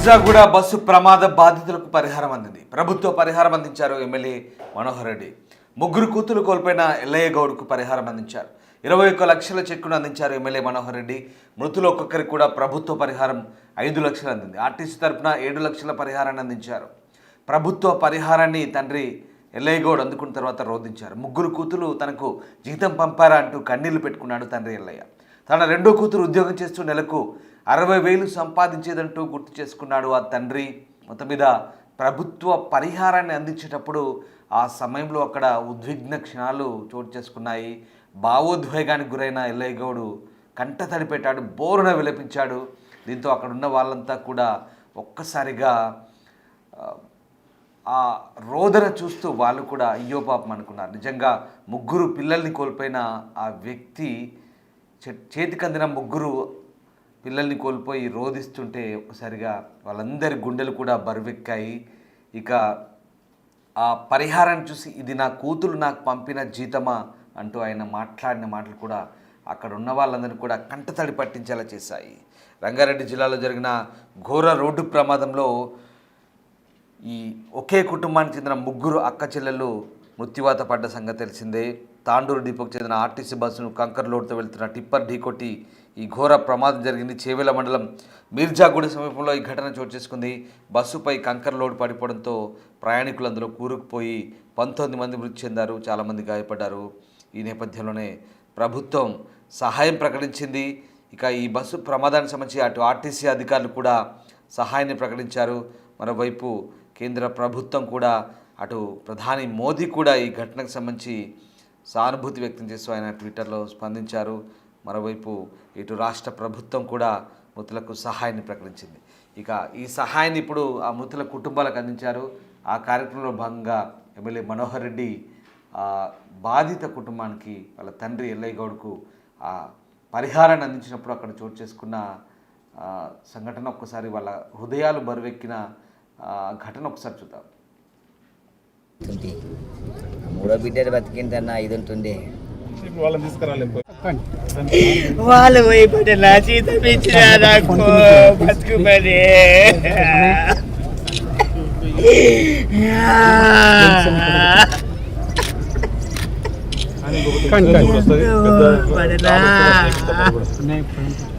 Mirzaguda bus ప్రమాద బాధితులకు పరిహారం అందింది. ప్రభుత్వ పరిహారం అందించారు ఎమ్మెల్యే మనోహర్ రెడ్డి. ముగ్గురు కూతురు కోల్పోయిన ఎల్లయ్య గౌడ్కు పరిహారం అందించారు. 21 లక్షల చెక్కును అందించారు ఎమ్మెల్యే మనోహర్ రెడ్డి. మృతులు ఒక్కొక్కరికి కూడా ప్రభుత్వ పరిహారం 5 లక్షలు అందింది. ఆర్టీసీ తరఫున 7 లక్షల పరిహారాన్ని అందించారు. ప్రభుత్వ పరిహారాన్ని తండ్రి ఎల్లయ్య గౌడ్ అందుకున్న తర్వాత రోధించారు. ముగ్గురు కూతురు తనకు జీతం పంపారా అంటూ కన్నీళ్లు పెట్టుకున్నాడు తండ్రి ఎల్లయ్య. తన రెండో కూతురు ఉద్యోగం చేస్తూ నెలకు 60,000 సంపాదించేదంటూ గుర్తు చేసుకున్నాడు ఆ తండ్రి. మొత్తం మీద ప్రభుత్వ పరిహారాన్ని అందించేటప్పుడు ఆ సమయంలో అక్కడ ఉద్విగ్న క్షణాలు చోటు చేసుకున్నాయి. భావోద్వేగానికి గురైన ఎల్లయ్య గౌడు కంట తడిపెట్టాడు, బోరున విలపించాడు. దీంతో అక్కడ ఉన్న వాళ్ళంతా కూడా ఒక్కసారిగా ఆ రోదన చూస్తూ వాళ్ళు కూడా అయ్యో పాపం అనుకున్నారు. నిజంగా ముగ్గురు పిల్లల్ని కోల్పోయిన ఆ వ్యక్తి చేతికి అందిన ముగ్గురు పిల్లల్ని కోల్పోయి రోధిస్తుంటే ఒక్కసారిగా వాళ్ళందరి గుండెలు కూడా బరువెక్కాయి. ఇక ఆ పరిహారాన్ని చూసి ఇది నా కూతురు నాకు పంపిన జీతమా అంటూ ఆయన మాట్లాడిన మాటలు కూడా అక్కడ ఉన్న వాళ్ళందరినీ కూడా కంటతడి పట్టించేలా చేశాయి. రంగారెడ్డి జిల్లాలో జరిగిన ఘోర రోడ్డు ప్రమాదంలో ఈ ఒకే కుటుంబానికి చెందిన ముగ్గురు అక్క చెల్లెళ్ళు మృత్యువాత పడ్డ సంగతి తెలిసిందే. తాండూరు డిపోకు చెందిన ఆర్టీసీ బస్సును కంకర్ లోడ్తో వెళ్తున్న టిప్పర్ ఢీకొట్టి ఈ ఘోర ప్రమాదం జరిగింది. చేవెళ్ల మండలం మిర్జాగూడ సమీపంలో ఈ ఘటన చోటు చేసుకుంది. బస్సుపై కంకర్ లోడ్ పడిపోవడంతో ప్రయాణికులు అందులో కూరుకుపోయి 19 మంది మృతి చెందారు, చాలామంది గాయపడ్డారు. ఈ నేపథ్యంలోనే ప్రభుత్వం సహాయం ప్రకటించింది. ఇక ఈ బస్సు ప్రమాదానికి సంబంధించి అటు ఆర్టీసీ అధికారులు కూడా సహాయాన్ని ప్రకటించారు. మరోవైపు కేంద్ర ప్రభుత్వం కూడా అటు ప్రధాని మోదీ కూడా ఈ ఘటనకు సంబంధించి సానుభూతి వ్యక్తం చేస్తూ ఆయన ట్విట్టర్లో స్పందించారు. మరోవైపు ఇటు రాష్ట్ర ప్రభుత్వం కూడా మృతులకు సహాయాన్ని ప్రకటించింది. ఇక ఈ సహాయాన్ని ఇప్పుడు ఆ మృతుల కుటుంబాలకు అందించారు. ఆ కార్యక్రమంలో భాగంగా ఎమ్మెల్యే మనోహర్ రెడ్డి బాధిత కుటుంబానికి వాళ్ళ తండ్రి ఎల్లయ్య గౌడ్కు ఆ పరిహారాన్ని అందించినప్పుడు అక్కడ చోటు చేసుకున్న సంఘటన ఒక్కసారి వాళ్ళ హృదయాలు బరువెక్కిన ఘటన ఒకసారి చూద్దాం. మూడో బిడ్డలు బతికిందన్న 5 ఉంటుంది. వాళ్ళు పోయిపోతే నా జీతం ఇచ్చిన నాకు బతుకుమని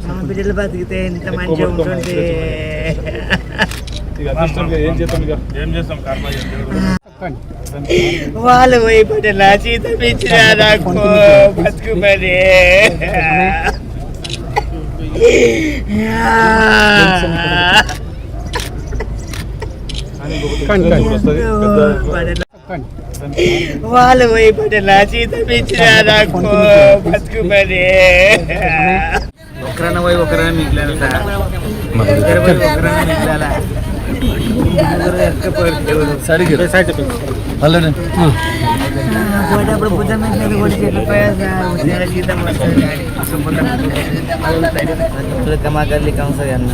మా బిడ్డలు బతికితే ఎంత మంచిగా ఉంటుంది. వాళ్ళు పోయిపోతే నా జీతం ఇచ్చిన నాకు బతుకుమని వాళ్ళు పోయిపోతే నా జీతం ఇచ్చిన నాకు బతుకుమని ఒకరన్నా పోయి ఒకరన్నా మిగిలారు సార్. ఇద్దరు పోయి ఒకరన్నా మిగిలాలా పోయేటప్పుడు భుజం మీద కూడా చెట్లిపోయా సార్. జీతం వస్తుంది మా గల్లీ కౌన్సర్ అన్న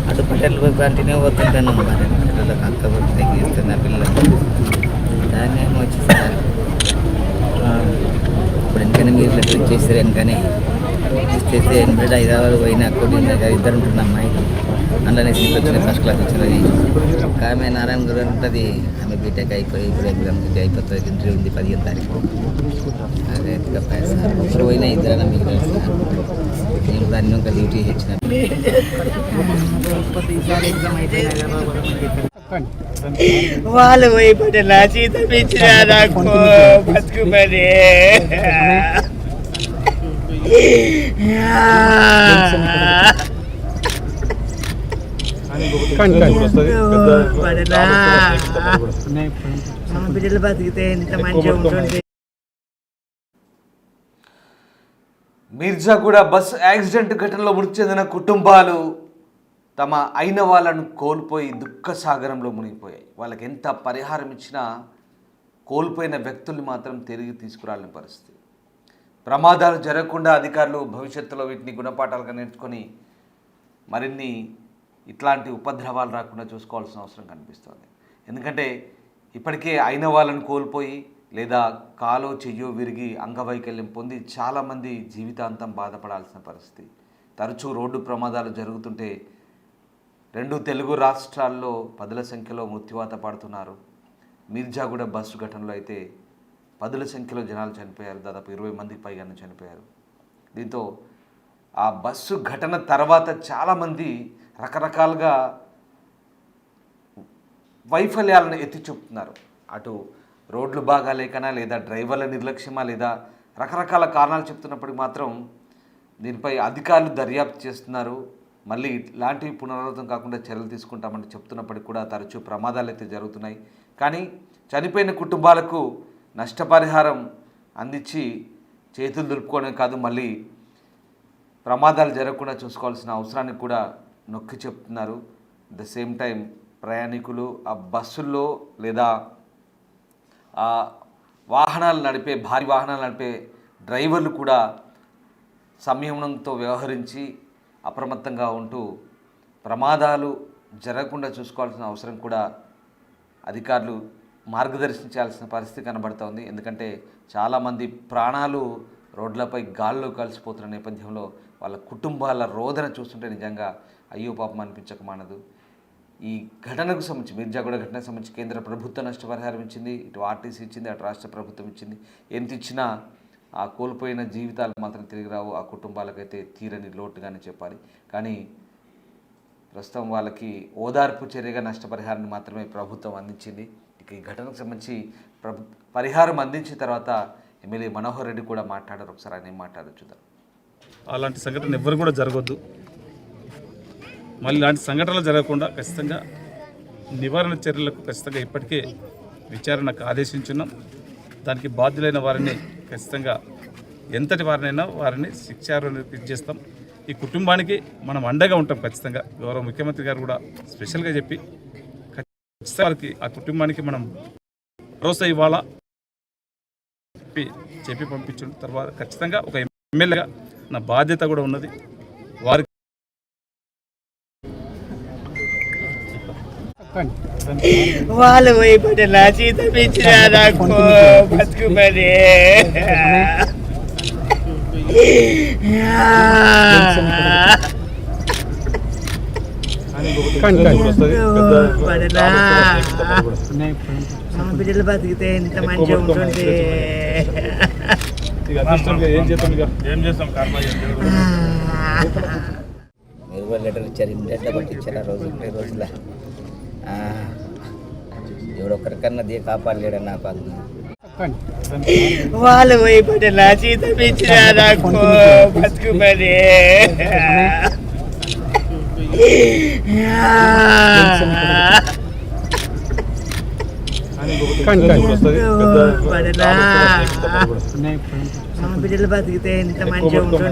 అటు పట్టెలు పోయి కంటిన్యూ పోతుంటాను. మరి పిల్లలకు అక్క పోతే తగ్గిస్తున్నా పిల్లలకు దాన్ని ఏమో వచ్చి సార్ ఇప్పుడు ఎందుకని మీరు లెటర్ ఇచ్చేసారు. ఎందుకని ఇచ్చేస్తే బిడ్డ హైదరాబాద్ పోయినా కొద్ది ఇద్దరు ఉంటున్న అమ్మాయి అందులోనే సీట్ వచ్చిన ఫస్ట్ క్లాస్ వచ్చినది. ఆమె నారాయణ గురు ఉంటుంది. ఆమె బీటెక్ అయిపోయి ఇప్పుడు ఎగ్జామ్ అయిపోతుంది. ఇంటర్వ్యూ ఉంది 15వ తారీఖు. అదే సార్ ఒకరు పోయినా ఇద్దరైనా మిగిలిన సార్. నేను దాన్ని ఇంకా డ్యూటీ ఇచ్చిన వాళ్ళు పోయిపోతే నా జీతం ఇచ్చిన నాకు బతుకుమని మా బిడ్డలు బతికితే ఎంత మంచిగా ఉంటుంది. మిర్జాగూడ బస్సు యాక్సిడెంట్ ఘటనలో మృతి చెందిన కుటుంబాలు తమ అయిన వాళ్ళను కోల్పోయి దుఃఖ సాగరంలో మునిగిపోయాయి. వాళ్ళకి ఎంత పరిహారం ఇచ్చినా కోల్పోయిన వ్యక్తుల్ని మాత్రం తిరిగి తీసుకురాలని పరిస్థితి. ప్రమాదాలు జరగకుండా అధికారులు భవిష్యత్తులో వీటిని గుణపాఠాలుగా నేర్చుకొని మరిన్ని ఇట్లాంటి ఉపద్రవాలు రాకుండా చూసుకోవాల్సిన అవసరం కనిపిస్తుంది. ఎందుకంటే ఇప్పటికే అయిన వాళ్ళను కోల్పోయి లేదా కాలో చెయ్యో విరిగి అంగవైకల్యం పొంది చాలామంది జీవితాంతం బాధపడాల్సిన పరిస్థితి. తరచూ రోడ్డు ప్రమాదాలు జరుగుతుంటే రెండు తెలుగు రాష్ట్రాల్లో పదుల సంఖ్యలో మృత్యువాత పడుతున్నారు. మీర్జాగూడ బస్సు ఘటనలో అయితే పదుల సంఖ్యలో జనాలు చనిపోయారు. దాదాపు 20 మందికి పైగానే చనిపోయారు. దీంతో ఆ బస్సు ఘటన తర్వాత చాలామంది రకరకాలుగా వైఫల్యాలను ఎత్తి చూపుతున్నారు. అటు రోడ్లు బాగా లేకనా, లేదా డ్రైవర్ల నిర్లక్ష్యమా, లేదా రకరకాల కారణాలు చెప్తున్నప్పటికీ మాత్రం దీనిపై అధికారులు దర్యాప్తు చేస్తున్నారు. మళ్ళీ ఇలాంటివి పునరావృతం కాకుండా చర్యలు తీసుకుంటామని చెప్తున్నప్పటికీ కూడా తరచూ ప్రమాదాలు అయితే జరుగుతున్నాయి. కానీ చనిపోయిన కుటుంబాలకు నష్టపరిహారం అందించి చేతులు దులుపుకోవడమే కాదు, మళ్ళీ ప్రమాదాలు జరగకుండా చూసుకోవాల్సిన అవసరాన్ని కూడా నొక్కి చెప్తున్నారు. అట్ ద సేమ్ టైం ప్రయాణికులు ఆ బస్సుల్లో లేదా ఆ భారీ వాహనాలు నడిపే డ్రైవర్లు కూడా సంయమనంతో వ్యవహరించి అప్రమత్తంగా ఉంటూ ప్రమాదాలు జరగకుండా చూసుకోవాల్సిన అవసరం కూడా అధికారులు మార్గదర్శించాల్సిన పరిస్థితి కనబడుతోంది. ఎందుకంటే చాలామంది ప్రాణాలు రోడ్లపై గాల్లో కలిసిపోతున్న నేపథ్యంలో వాళ్ళ కుటుంబాల రోదన చూస్తుంటే నిజంగా అయ్యో పాపం అనిపించక మానదు. ఈ ఘటనకు సంబంధించి మీర్జాగూడ ఘటనకు సంబంధించి కేంద్ర ప్రభుత్వం నష్టపరిహారం ఇచ్చింది, ఇటు ఆర్టీసీ ఇచ్చింది, అటు రాష్ట్ర ప్రభుత్వం ఇచ్చింది. ఎంత ఇచ్చినా ఆ కోల్పోయిన జీవితాలు మాత్రం తిరిగి రావు. ఆ కుటుంబాలకైతే తీరని లోటుగానే చెప్పాలి. కానీ ప్రస్తుతం వాళ్ళకి ఓదార్పు చర్యగా నష్టపరిహారాన్ని మాత్రమే ప్రభుత్వం అందించింది. ఇక ఈ ఘటనకు సంబంధించి పరిహారం అందించిన తర్వాత ఎమ్మెల్యే మనోహర్ రెడ్డి కూడా మాట్లాడారు. ఒకసారి ఆయన ఏం మాట్లాడారు చూద్దాం. అలాంటి సంఘటన ఎవ్వరు కూడా జరగొద్దు. మళ్ళీ ఇలాంటి సంఘటనలు జరగకుండా ఖచ్చితంగా నివారణ చర్యలకు ఖచ్చితంగా ఇప్పటికే విచారణకు ఆదేశించున్నాం. దానికి బాధ్యులైన వారిని ఖచ్చితంగా ఎంతటి వారినైనా వారిని శిక్షార్హులకు చేస్తాం. ఈ కుటుంబానికి మనం అండగా ఉంటాం ఖచ్చితంగా. గౌరవ ముఖ్యమంత్రి గారు కూడా స్పెషల్గా చెప్పి ఖచ్చితంగా వారికి ఆ కుటుంబానికి మనం భరోసా ఇవ్వాలా చెప్పి పంపించిన తర్వాత ఖచ్చితంగా ఒక ఎమ్మెల్యేగా నా బాధ్యత కూడా ఉన్నది. వారికి వాళ్ళు పోయిపోతే నా జీతం ఇచ్చినా నాకు బతుకుమని బిడ్డలు బతికితే ఎంత మంచిగా ఉంటుంది. మీరు కూడా లెటర్ ఇచ్చారు, ఇమ్మీడియట్గా పట్టించారు. ఆ రోజు 2 రోజుల ఎవడొక్కరికన్నా దే కాపాడలేడు నాకు. వాళ్ళు పోయిపోతే నా జీతం ఇచ్చినా నాకు బతుకుమని బిడ్డలు బతికితే ఎంత మంచిగా ఉంటుంది.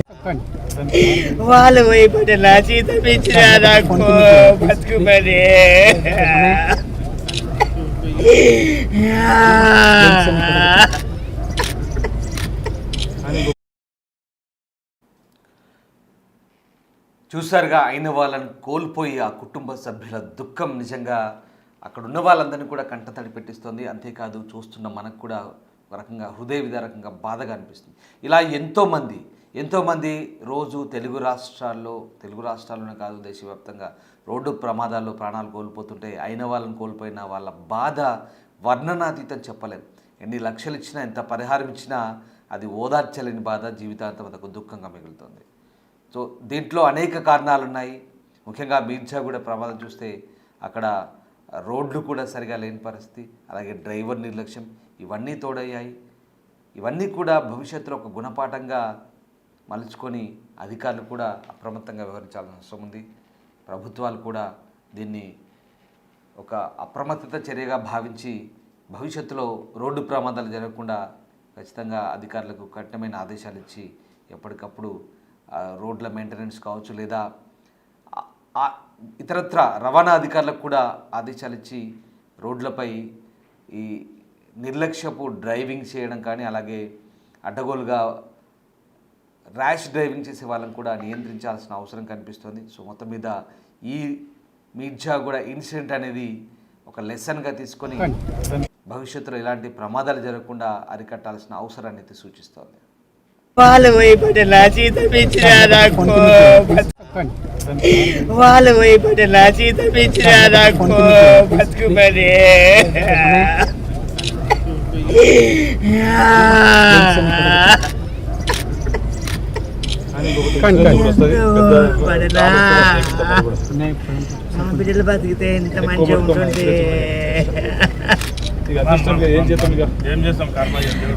వాళ్ళు పోయిపోతే నా జీతం ఇచ్చినా నాకు బతుకుమని చూసారుగా, అయిన వాళ్ళని కోల్పోయి ఆ కుటుంబ సభ్యుల దుఃఖం నిజంగా అక్కడ ఉన్న వాళ్ళందరినీ కూడా కంటతడి పెట్టిస్తుంది. అంతేకాదు చూస్తున్న మనకు కూడా ఒక రకంగా హృదయ విదారకంగా బాధగా అనిపిస్తుంది. ఇలా ఎంతోమంది రోజు తెలుగు రాష్ట్రాల్లోనే కాదు దేశవ్యాప్తంగా రోడ్డు ప్రమాదాల్లో ప్రాణాలు కోల్పోతుంటే అయిన వాళ్ళని కోల్పోయిన వాళ్ళ బాధ వర్ణనాతీతం చెప్పలేం. ఎన్ని లక్షలు ఇచ్చినా, ఎంత పరిహారం ఇచ్చినా అది ఓదార్చలేని బాధ జీవితాంతం అదొక దుఃఖంగా మిగులుతుంది. సో దీంట్లో అనేక కారణాలు ఉన్నాయి. ముఖ్యంగా మీర్జాగూడ ప్రమాదం చూస్తే అక్కడ రోడ్లు కూడా సరిగా లేని పరిస్థితి, అలాగే డ్రైవర్ నిర్లక్ష్యం, ఇవన్నీ తోడయ్యాయి. ఇవన్నీ కూడా భవిష్యత్తులో ఒక గుణపాఠంగా మలుచుకొని అధికారులు కూడా అప్రమత్తంగా వ్యవహరించాల్సిన అవసరం ఉంది. ప్రభుత్వాలు కూడా దీన్ని ఒక అప్రమత్తత చర్యగా భావించి భవిష్యత్తులో రోడ్డు ప్రమాదాలు జరగకుండా ఖచ్చితంగా అధికారులకు కఠినమైన ఆదేశాలు ఇచ్చి ఎప్పటికప్పుడు రోడ్ల మెయింటెనెన్స్ కావచ్చు, లేదా ఇతరత్ర రవాణా అధికారులకు కూడా ఆదేశాలు ఇచ్చి రోడ్లపై ఈ నిర్లక్ష్యపు డ్రైవింగ్ చేయడం కానీ, అలాగే అడ్డగోలుగా ర్యాష్ డ్రైవింగ్ చేసే వాళ్ళని కూడా నియంత్రించాల్సిన అవసరం కనిపిస్తుంది. సో మొత్తం మీద ఈ మీర్జాగూడ ఇన్సిడెంట్ అనేది ఒక లెసన్గా తీసుకొని భవిష్యత్తులో ఇలాంటి ప్రమాదాలు జరగకుండా అరికట్టాల్సిన అవసరాన్ని అయితే సూచిస్తోంది. వాళ్ళు పోయిపోతే నా జీతం ఇచ్చినా నాకు వాళ్ళు పోయిపోతే నా జీతం ఇచ్చినా నాకు బతుకుమని. మా బిడ్డలు బతికితే ఎంత మంచిగా ఉంటుంది. ఏం చేస్తాం, ఏం చేస్తాం, కర్మ చేస్తాం.